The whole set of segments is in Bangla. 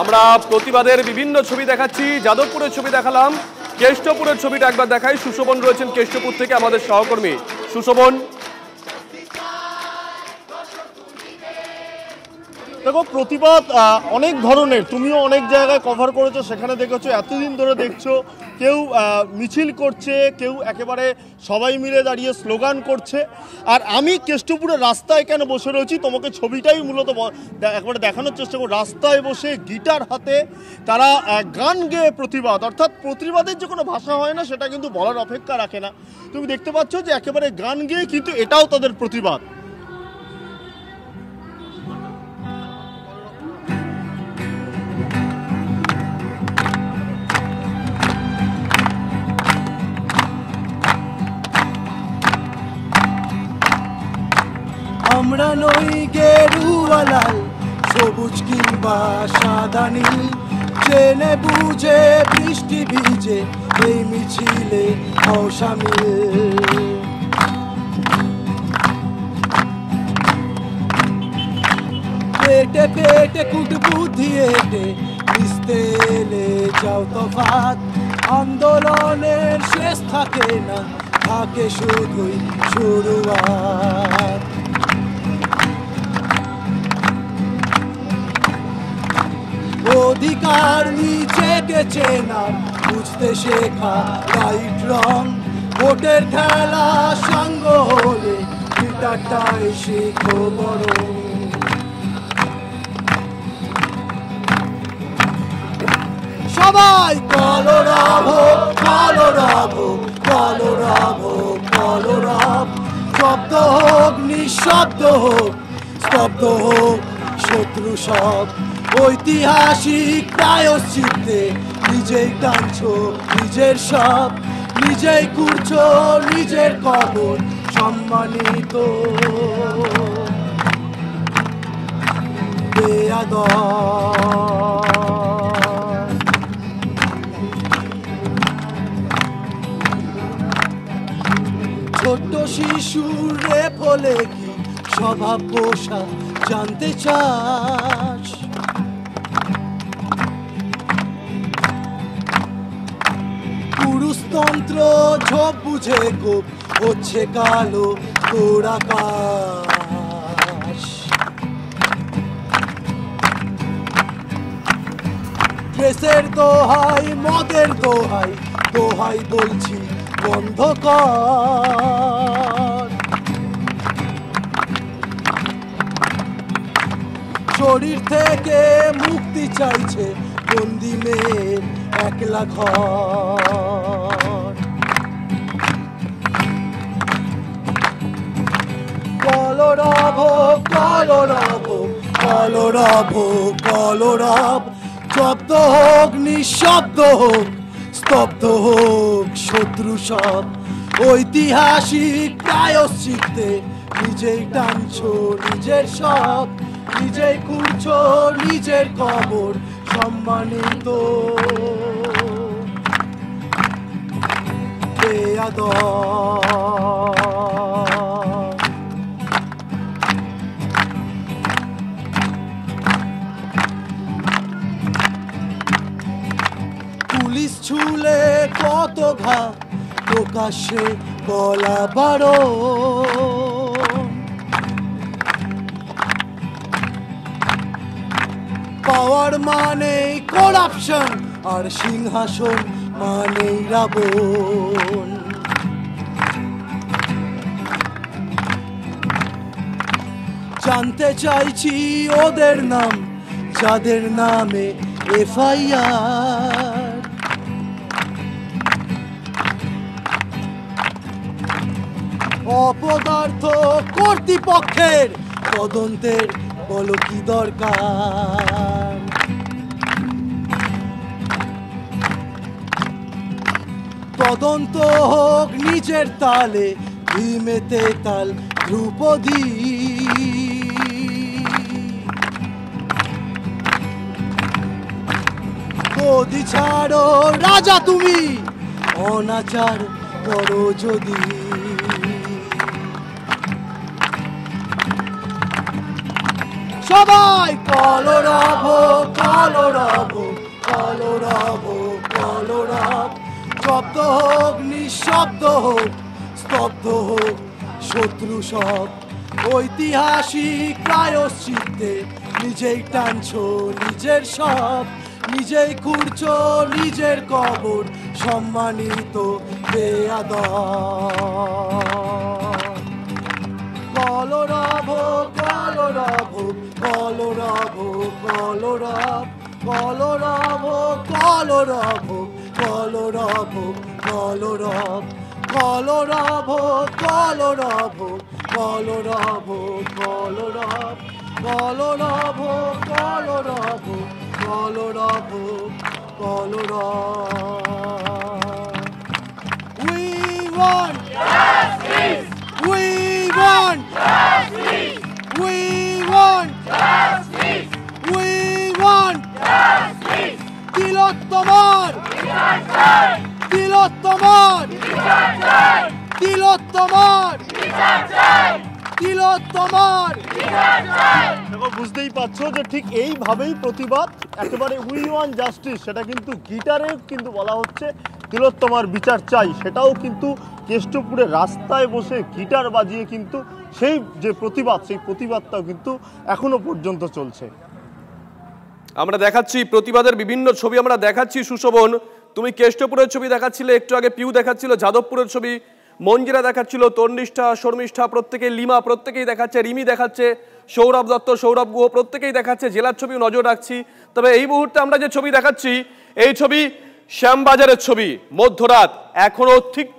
আমরা প্রতিবাদের বিভিন্ন ছবি দেখাচ্ছি, যাদবপুরের ছবি দেখালাম, কেষ্টপুরের ছবিটা একবার দেখাই। সুশোভন রয়েছেন কেষ্টপুর থেকে, আমাদের সহকর্মী। সুশোভন, দেখো প্রতিবাদ অনেক ধরনের, তুমিও অনেক জায়গায় কভার করেছো, সেখানে দেখেছো, এতদিন ধরে দেখছো কেউ মিছিল করছে, কেউ একেবারে সবাই মিলে দাঁড়িয়ে স্লোগান করছে। আর আমি কেষ্টপুরের রাস্তায় কেন বসে রয়েছি, তোমাকে ছবিটাই মূলত একবারে দেখানোর চেষ্টা করব। রাস্তায় বসে গিটার হাতে তারা গান গেয়ে প্রতিবাদ, অর্থাৎ প্রতিবাদের যে কোনো ভাষা হয় না সেটা কিন্তু বলার অপেক্ষা রাখে না। তুমি দেখতে পাচ্ছ যে একেবারে গান গেয়ে কিন্তু এটাও তাদের প্রতিবাদ। আমরা নই গেরুয়া লাল, সবুজ কিংবা সাদা নীল, চেনে বুঝে বৃষ্টি ভিজে এই মিছিলে হও শামিল। পেটে পেটে কুট বুদ্ধি এটে মিশতে এলে যাও তফাৎ, আন্দোলনের শেষ থাকে না, থাকে শুধুই শুরুয়াত। অধিকার নিজেকে চেনার, বুঝতে শেখা রাইট রং, ভোটের খেলা সঙ্গ হলে গিটারটাই শিখো বরং। সবাই কলরব হোক, কলরব হোক, কলরব হোক, কলরব, শব্দ হোক নিঃশব্দ হোক, স্তব্ধ হোক শত্রু সব। ঐতিহাসিক প্রায়শ্চিত্তে নিজেই টানছো নিজের সব, নিজেই কুড়ছো নিজের কবর, সম্মানিত বেয়াদব। ছোট্ট শিশুর রেপ হলে কি স্বভাব পোষা জানতে চাস? পুরুষতন্ত্র ঝোপ বুঝে কোপ হচ্ছে কালো তোর আকাশ। ড্রেসের দোহাই মদের দোহাই, দোহাই বলছি বন্ধ কর। শরীর থেকে মুক্তি চাইছে বন্দি মেয়ের একলা ঘর। কলরব হোক, কলরব হোক, কলরব হোক, কলরব, শব্দ হোক নিঃশব্দ হোক, স্তব্ধ হোক শত্রু সব। ঐতিহাসিক প্রায়শ্চিত্তে নিজেই টানছো নিজের সব, নিজেই কুড়ছো নিজের কবর, সম্মানিত বেয়াদব। পুলিশ ছুলে কত ঘা, প্রকাশ্যে বলা বারণ। পাওয়ার মানেই করাপশন, আর সিংহাসন মানেই রাবণ। জানতে চাইছি ওদের নাম, যাদের নামে এফআইআর। অপদার্থ কর্তৃপক্ষের তদন্তের বলো কি দরকার? তদন্ত হোক নিজের তালে, ভীমেতে তাল ধ্রুপদী। গদি ছাড়ো রাজা তুমি, অনাচার করো যদি। সবাই কলরব হোক, কলরব কলরব কলরব। শব্দ হোক নিঃশব্দ হোক, স্তব্ধ হোক শত্রু সব। ঐতিহাসিক প্রায়শ্চিত্তে নিজেই টানছো নিজের সব, নিজেই খুঁড়ছো নিজের কবর, সম্মানিত বেয়াদব। কলরব কলরব কলরব কলরব কলরব কলরব কলরব কলরব কলরব কলরব কলরব কলরব কলরব কলরব কলরব কলরব। We want justice. We want justice. We want justice. We want justice. তিলোত্তমার বিচার চাই, তিলোত্তমার বিচার চাই, তিলোত্তমার বিচার চাই, তিলোত্তমার বিচার চাই। দেখো বুঝতেই পারছো যে ঠিক এইভাবেই প্রতিবাদ, একেবারে উই ওয়ান্ট জাস্টিস, সেটা কিন্তু গিটারে কিন্তু বলা হচ্ছে তিলোত্তমার বিচার চাই। সেটাও কিন্তু কেষ্টপুরের রাস্তায় বসে গিটার বাজিয়ে কিন্তু সেই যে প্রতিবাদ, সেই প্রতিবাদটাও কিন্তু এখনো পর্যন্ত চলছে। আমরা দেখাচ্ছি প্রতিবাদের বিভিন্ন ছবি, আমরা দেখাচ্ছি সুশোভন। তুমি কেষ্টপুরের ছবি দেখাচ্ছিলে, একটু আগে পিউ দেখাচ্ছিল যাদবপুরের ছবি, মঞ্জিরা দেখাচ্ছিল, তন্নিষ্ঠা, শর্মিষ্ঠা, প্রত্যেকে, লিমা প্রত্যেকেই দেখাচ্ছে, রিমি দেখাচ্ছে, সৌরভ দত্ত, সৌরভ গুহ প্রত্যেকেই দেখাচ্ছে। জেলার ছবি নজর রাখছি। তবে এই মুহূর্তে আমরা যে ছবি দেখাচ্ছি, এই ছবি শ্যামবাজারের ছবি। মধ্যরাত, এখনো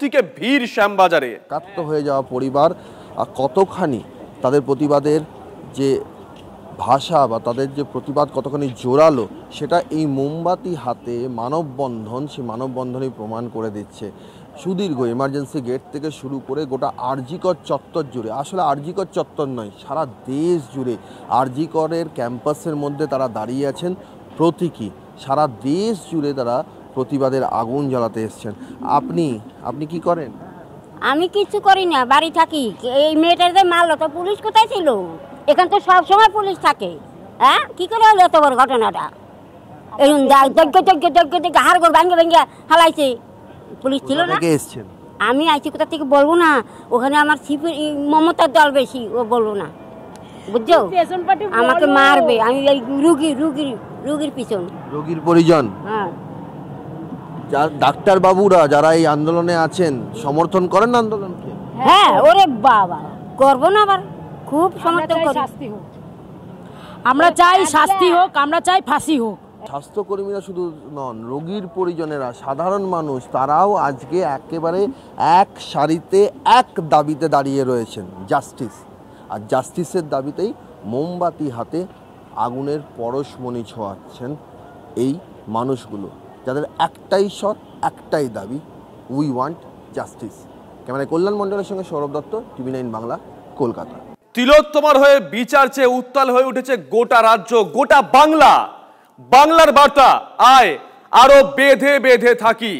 থেকে ভিড় শ্যামবাজারে। কাত্ত হয়ে যাওয়া পরিবার আর কতখানি তাদের প্রতিবাদের যে ভাষা বা তাদের যে প্রতিবাদ কতখানি জোরালো, সেটা এই মোমবাতি হাতে মানববন্ধন, সেই মানববন্ধনই প্রমাণ করে দিচ্ছে। সুদীর্ঘ এমার্জেন্সি গেট থেকে শুরু করে গোটা আরজিকর চত্বর জুড়ে, আসলে আরজিকর চত্বর নয়, সারা দেশ জুড়ে আরজিকরের ক্যাম্পাসের মধ্যে তারা দাঁড়িয়ে আছেন প্রতীকী। সারা দেশ জুড়ে তারা প্রতিবাদের আগুন জ্বালাতে এসছেন। আপনি কি করেন? আমি কিছু করি না, বাড়ি থাকি। এই মেয়েটার যে মারলো তো পুলিশ কোথায় ছিল? এখানে তো সবসময় পুলিশ থাকে। হ্যাঁ, কি করে হলো এত বড় ঘটনাটা? এরকম যজ্ঞ হাড় গোড় ভাঙ্গে ভাঙ্গে হালাইছে, পুলিশ ছিল না। আমি আইছি কোথা থেকে বলবো না, ওখানে আমার সিপি মমতার দল বেশি, ও বলবো না, বুঝছো? আমাকে মারবে। আমি এই রুগীর পিছন, রোগীর পরিজন। হ্যাঁ, ডাক্তার বাবুরা যারা এই আন্দোলনে আছেন সমর্থন করেন আন্দোলনকে? হ্যাঁ, ওরে বাবা, করবো না আবার, খুব সমর্থন করি। আমরা চাই শাস্তি হোক, আমরা চাই ফাঁসি হোক। স্বাস্থ্যকর্মীরা শুধু নন, রোগীর পরিজনেরা, সাধারণ মানুষ, তারাও আজকে একেবারে এক সারিতে এক দাবিতে দাঁড়িয়ে রয়েছেন, জাস্টিস। আর জাস্টিসের দাবিতেই মোমবাতি হাতে আগুনের পরশমণি ছোঁয়াচ্ছেন এই মানুষগুলো, যাদের একটাই স্বর, একটাই দাবি, উই ওয়ান্ট জাস্টিস। ক্যামেরায় কল্যাণ মণ্ডলের সঙ্গে সৌরভ দত্ত, TV9 বাংলা, কলকাতা। তিলোত্তমার হয়ে বিচার চেয়ে উত্তাল হয়ে উঠেছে গোটা রাজ্য, গোটা বাংলা। বাংলার বার্তা, আয় আরো বেঁধে বেঁধে থাকি।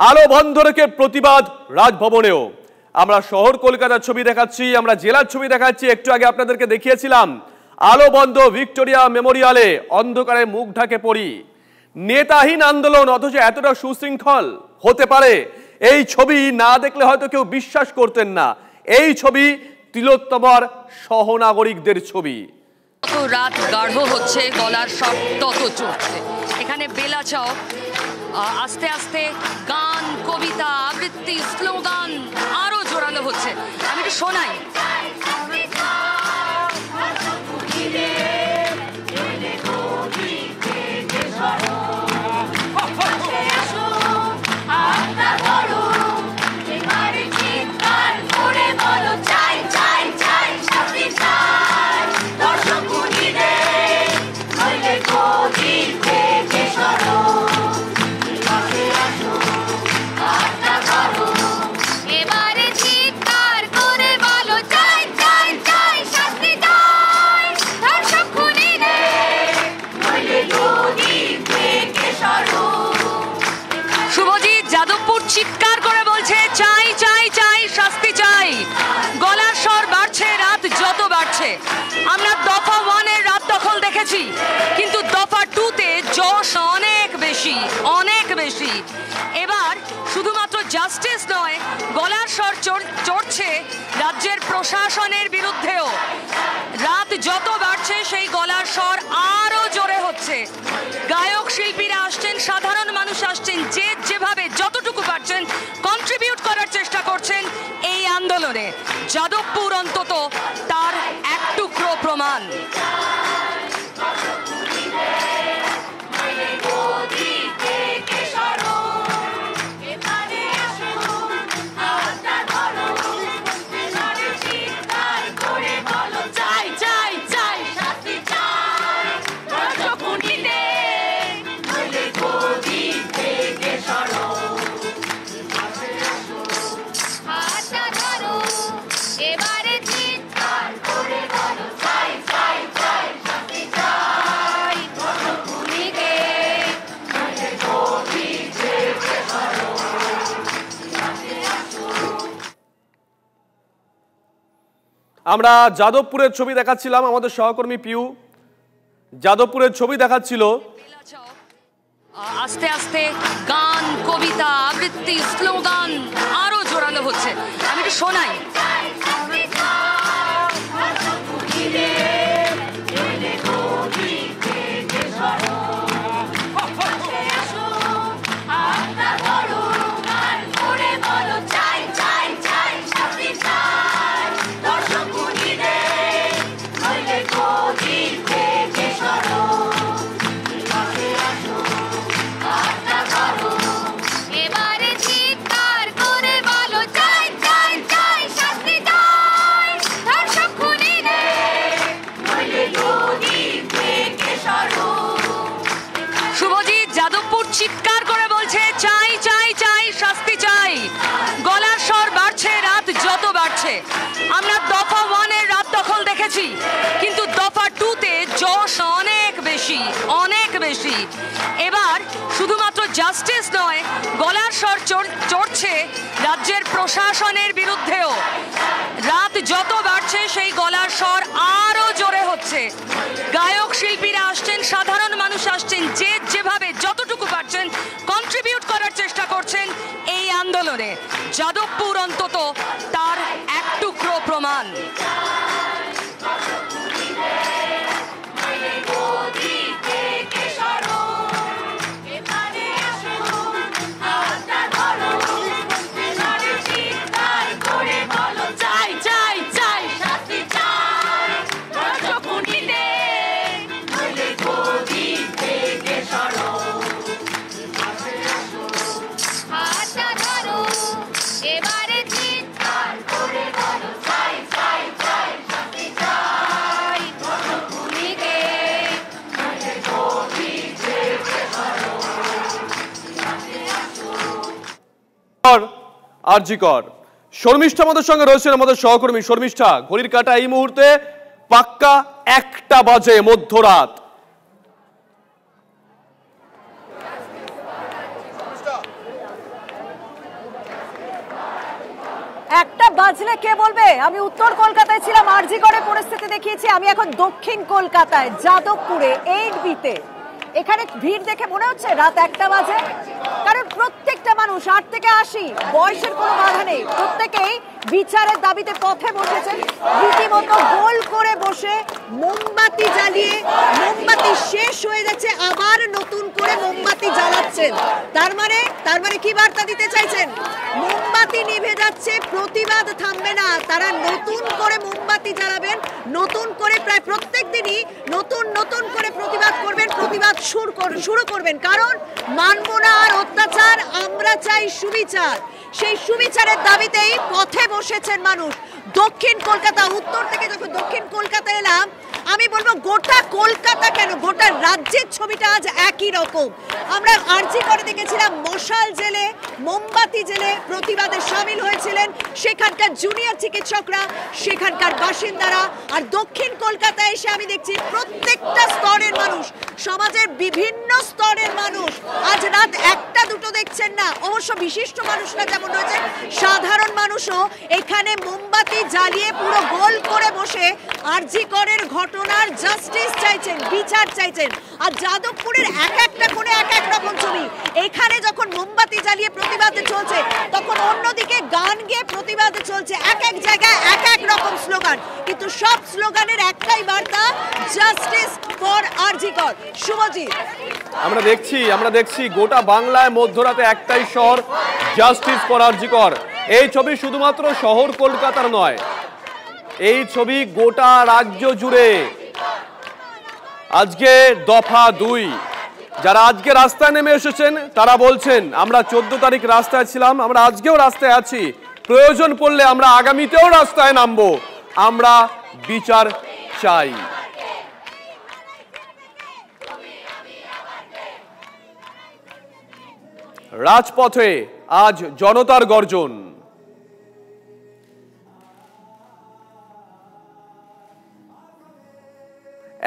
আলো বন্ধ রেখে প্রতিবাদ রাজভবনেও। আমরা শহর কলকাতার ছবি দেখাচ্ছি, আমরা জেলার ছবি দেখাচ্ছি। একটু আগে আপনাদেরকে দেখিয়েছিলাম আলো বন্ধ ভিক্টোরিয়া মেমোরিয়ালে, অন্ধকারে মুখ ঢাকে পড়ি। নেতাহীন আন্দোলন, অথচ এতটা সুশৃঙ্খল হতে পারে, এই ছবি না দেখলে হয়তো কেউ বিশ্বাস করতেন না। এই ছবি তিলোত্তমার সহনাগরিকদের ছবি। যত রাত গাঢ় হচ্ছে, গলার স্বর তত চড়ছে। এখানে বেলাচাও আস্তে আস্তে গান, কবিতা, আবৃত্তি, স্লোগান আরো জোরালো হচ্ছে। আমি একটু শোনাই। চিৎকার করে বলছে চাই চাই চাই, শাস্তি চাই। গলার স্বর বাড়ছে, রাত যত বাড়ছে। আমরা দফা 1 এর রাত দখল দেখেছি, কিন্তু দফা 2 তে জশ অন বেশি, অনেক বেশি। এবার শুধুমাত্র জাস্টিস নয়, গলার স্বর চড়ছে রাজ্যের প্রশাসনের বিরুদ্ধেও। রাত যত বাড়ছে সেই গলার স্বর আরো জোরে হচ্ছে। গায়ক শিল্পীরা আসছেন, সাধারণ মানুষ আসছেন, যে যেভাবে যতটুকু পারছেন কন্ট্রিবিউট করার চেষ্টা করছেন এই আন্দোলনে। যাদবপুর অন্তত তার এক টুকরো প্রমাণ। আমরা যাদবপুরের ছবি দেখাচ্ছিলাম, আমাদের সহকর্মী পিউ যাদবপুরের ছবি দেখাচ্ছিল। আস্তে আস্তে গান, কবিতা, আবৃত্তি, স্লোগান আরো জোরালো হচ্ছে। আমি একটু শোনাই। চিৎকার করে বলছে চাই চাই চাই, শাস্তি চাই। গলার স্বর বাড়ছে রাত যত বাড়ছে। আমরা দফা 1 এর রাত দখল দেখেছি, কিন্তু দফা 2 তে জোশ অনেক বেশি, অনেক বেশি। এবার শুধুমাত্র জাস্টিস নয়, গলার স্বর চড়ছে রাজ্যের প্রশাসনের বিরুদ্ধেও। রাত যত বাড়ছে সেই গলার স্বর আরো জোরে হচ্ছে। গায়ক শিল্পীরা আসছেন, সাধারণ মানুষ আসছেন, যে যেভাবে যতটুকু পারছেন কন্ট্রিবিউট করার চেষ্টা করছেন এই আন্দোলনে। যাদবপুর অন্তত তার এক টুকরো প্রমাণ। আরজিকর শর্মিষ্ঠা আমাদের সঙ্গে রয়েছেন, আমাদের সহকর্মী শর্মিষ্ঠা। ঘড়ির কাঁটা এই মুহূর্তে পাক্কা 1টা বাজে, মধ্যরাত। একটা বাজলে কে বলবে? আমি উত্তর কলকাতায় ছিলাম, আরজিকরে পরিস্থিতি দেখিয়েছি। আমি এখন দক্ষিণ কলকাতায় যাদবপুরে 8B-তে। এখানে ভিড় দেখে মনে হচ্ছে রাত 1টা বাজে, কারণ প্রত্যেকটা মানুষ 8 থেকে 80, বয়সের কোনো বাধা নেই, প্রত্যেকেই বিচারের দাবিতে পথে বসেছেন। রীতিমতো গোল করে বসে মোমবাতি জ্বালিয়ে, মোমবাতি শেষ হয়ে যাচ্ছে, আবার নতুন করে মোমবাতি জ্বালাচ্ছেন। তার মানে কি বার্তা দিতে চাইছেন? মোমবাতি নিভে যাচ্ছে, প্রতিবাদ থামবে না। তারা নতুন করে মোমবাতি জ্বালাবেন, নতুন করে প্রায় প্রত্যেক দিনই নতুন করে প্রতিবাদ করবেন, প্রতিবাদ শুরু করবেন। কারণ মানব না আর অত্যাচার, আমরা চাই সুবিচার। সেই সুবিচারের দাবিতেই পথে বসেছেন মানুষ। দক্ষিণ কলকাতা, উত্তর থেকে যখন দক্ষিণ কলকাতা এলাম, আমি বলবো গোটা কলকাতা কেন, গোটা রাজ্যের ছবিটা আজ একই রকম। আমরা আরজিকরে দেখেছিলাম মশাল জেলে, মোমবাতি জেলে প্রতিবাদে সামিল হয়েছিলেন সেখানকার জুনিয়র চিকিৎসকরা, সেখানকার বাসিন্দারা। আর দক্ষিণ কলকাতায় এসে আমি দেখছি প্রত্যেকটা স্তরের মানুষ, সমাজের বিভিন্ন স্তরের মানুষ আজ রাত 1টা 2টো দেখছেন না। অবশ্য বিশিষ্ট মানুষরা যেমন রয়েছেন, সাধারণ মানুষও এখানে মোমবাতি জ্বালিয়ে পুরো গোল করে বসে আরজিকরের ঘটনার জাস্টিস চাইছেন, বিচার চাইছেন। আর যাদবপুরের এক একটা কোণে এক এক রকম ছবি। এখানে যখন মোমবাতি জ্বালিয়ে প্রতিবাদ চলছে তখন অন্যদিকে গান গেয়ে প্রতিবাদ চলছে। এক এক জায়গায় এক এক রকম স্লোগান, কিন্তু সব স্লোগানের একটাই বার্তা, জাস্টিস ফর আরজি কর। শুভজিৎ, আমরা দেখছি গোটা বাংলায় মধ্যরাতে একটাই স্বর, জাস্টিস ফর আরজি কর। এই ছবি শুধুমাত্র শহর কলকাতার নয়, এই ছবি গোটা রাজ্য জুড়ে। আজকে দফা 2, যারা আজকে রাস্তায় নেমে এসেছেন তারা বলছেন আমরা 14 তারিখ রাস্তায় ছিলাম, আমরা আজকেও রাস্তায় আছি, প্রয়োজন পড়লে আমরা আগামীতেও রাস্তায় নামবো, আমরা বিচার চাই। রাজপথে আজ জনতার গর্জন।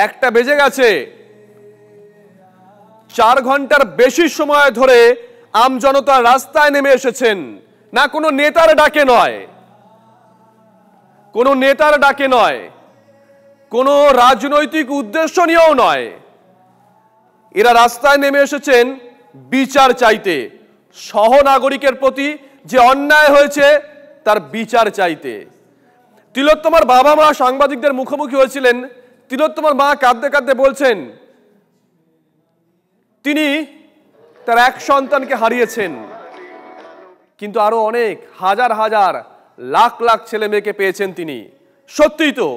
একটা বেজে গেছে, 4 ঘন্টার বেশি সময় ধরে আমজনতা রাস্তায় নেমে এসেছেন। না কোনো নেতার ডাকে নয়, কোনো নেতার ডাকে নয়, কোনো রাজনৈতিক উদ্দেশ্য নিয়েও নয়, এরা রাস্তায় নেমে এসেছেন বিচার চাইতে, সহনাগরিকের প্রতি যে অন্যায় হয়েছে তার বিচার চাইতে। তিলোত্তমার বাবা মা সাংবাদিকদের মুখোমুখি হয়েছিলেন। তিলোত্তমার মা কাঁদতে কাঁদতে বলছেন তিনি তার এক সন্তানকে হারিয়েছেন, কিন্তু আরো অনেক হাজার হাজার লাখ লাখ ছেলে মেয়েকে পেয়েছেন তিনি। সত্যিই তো,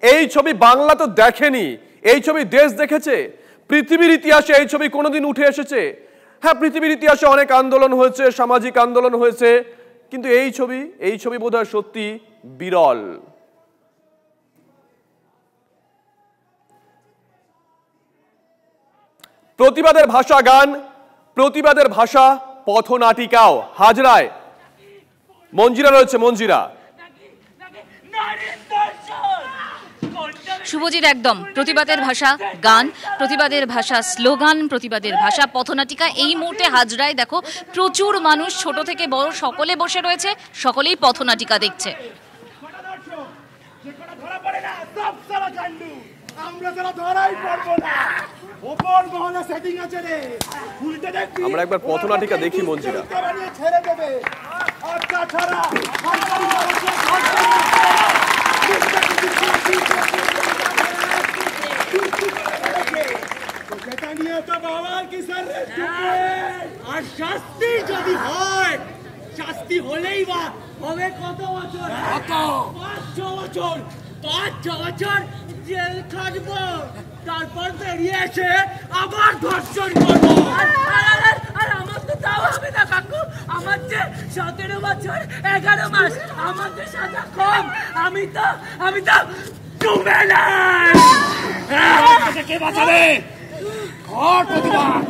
এই ছবি বাংলা তো দেখেনি, এই ছবি দেশ দেখেছে। পৃথিবীর ইতিহাসে এই ছবি কোনোদিন উঠে এসেছে? হ্যাঁ, পৃথিবীর ইতিহাসে অনেক আন্দোলন হয়েছে, সামাজিক আন্দোলন হয়েছে, কিন্তু এই ছবি বোধহয় সত্যি বিরল। প্রতিবাদের ভাষা গান, প্রতিবাদের ভাষা পথনাটিকাও। হাজরায় মঞ্জিরা রয়েছে, মঞ্জিরা। শুভজিৎ, একদম প্রতিবাদের ভাষা গান, প্রতিবাদের ভাষা স্লোগান, প্রতিবাদের ভাষা পথনাটিকা। এই মুহূর্তে হাজরায় দেখো প্রচুর মানুষ, ছোট থেকে বড় সকলে বসে রয়েছে, সকলেই পথনাটিকা দেখছে। আমরা একবার পথনাটিকা দেখি মঞ্জিরা। আর শাস্তি যদি হয়, শাস্তি হলেই বা হবে কত বছর? 5-6 বছর, 5-6 বছর জেল খাটবো, তারপর বেরিয়ে এসে আবার ধর্ষণ করবো। আর আমার তো তাও হবে না কাকু, আমার যে 17 বছর 11 মাস, আমার যে সাজা কম, আমি তো ডুবে নাই। কে বাঁচাবে? প্রতিবাদ